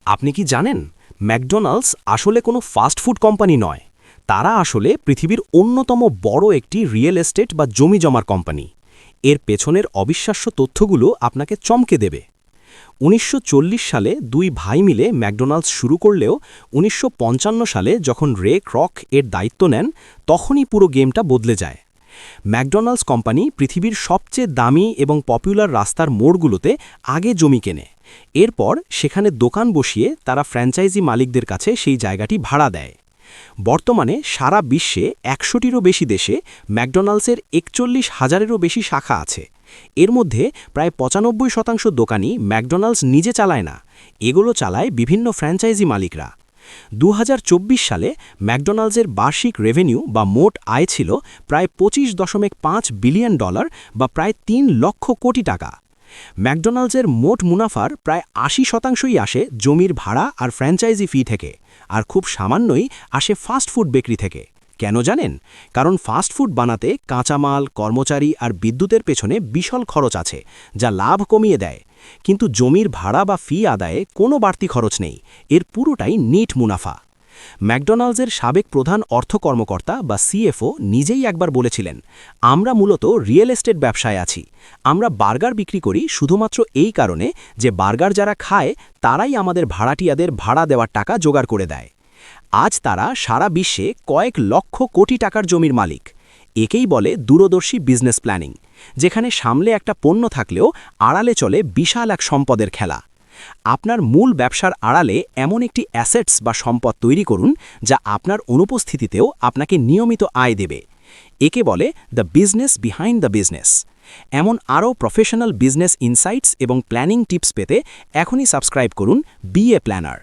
আপনি কি জানেন ম্যাকডোনাল্ডস আসলে কোনো ফাস্ট ফুড কোম্পানি নয়। তারা আসলে পৃথিবীর অন্যতম বড় একটি রিয়েল এস্টেট বা জমি জমার কোম্পানি। এর পেছনের অবিশ্বাস্য তথ্যগুলো আপনাকে চমকে দেবে। ১৯৪০ সালে দুই ভাই মিলে ম্যাকডোনাল্ডস শুরু করলেও ১৯৫৫ সালে যখন রে ক্রক এর দায়িত্ব নেন, তখনই পুরো গেমটা বদলে যায়। ম্যাকডোনাল্ডস কোম্পানি পৃথিবীর সবচেয়ে দামি এবং পপুলার রাস্তার মোড়গুলোতে আগে জমি কেনে। এরপর সেখানে দোকান বসিয়ে তারা ফ্র্যাঞ্চাইজি মালিকদের কাছে সেই জায়গাটি ভাড়া দেয়। বর্তমানে সারা বিশ্বে ১০০টিরও বেশি দেশে ম্যাকডোনাল্ডসের ৪১,০০০-এরও বেশি শাখা আছে। এর মধ্যে প্রায় ৯৫% দোকানই ম্যাকডোনাল্ডস নিজে চালায় না, এগুলো চালায় বিভিন্ন ফ্র্যাঞ্চাইজি মালিকরা। ২০২৪ সালে ম্যাকডোনাল্ডসের বার্ষিক রেভিনিউ বা মোট আয় ছিল প্রায় $২৫.৫ বিলিয়ন বা প্রায় ৩ লক্ষ কোটি টাকা। ম্যাকডোনাল্ডসের মোট মুনাফার প্রায় ৮০%ই আসে জমির ভাড়া আর ফ্র্যাঞ্চাইজি ফি থেকে, আর খুব সামান্যই আসে ফাস্টফুড বিক্রি থেকে। কেন জানেন? কারণ ফাস্টফুড বানাতে কাঁচামাল, কর্মচারী আর বিদ্যুতের পেছনে বিশাল খরচ আছে, যা লাভ কমিয়ে দেয়। কিন্তু জমির ভাড়া বা ফি আদায়ে কোনো বাড়তি খরচ নেই, এর পুরোটাই নিট মুনাফা। ম্যাকডোনাল্ডসের সাবেক প্রধান অর্থ কর্মকর্তা বা সিএফও নিজেই একবার বলেছিলেন, আমরা মূলত রিয়েল এস্টেট ব্যবসায় আছি। আমরা বার্গার বিক্রি করি শুধুমাত্র এই কারণে যে বার্গার যারা খায় তারাই আমাদের ভাড়াটিয়াদের ভাড়া দেওয়ার টাকা জোগাড় করে দেয়। আজ তারা সারা বিশ্বে কয়েক লক্ষ কোটি টাকার জমির মালিক। একেই বলে দূরদর্শী বিজনেস প্ল্যানিং, যেখানে সামলে একটা পণ্য থাকলেও আড়ালে চলে বিশাল এক সম্পদের খেলা। আপনার মূল ব্যবসার আড়ালে এমন একটি অ্যাসেটস বা সম্পদ তৈরি করুন যা আপনার অনুপস্থিতিতেও আপনাকে নিয়মিত আয় দেবে। একে বলে the business behind the business. এমন আরও প্রফেশনাল বিজনেস ইনসাইটস এবং প্ল্যানিং টিপস পেতে এখনই সাবস্ক্রাইব করুন বি এ প্ল্যানার।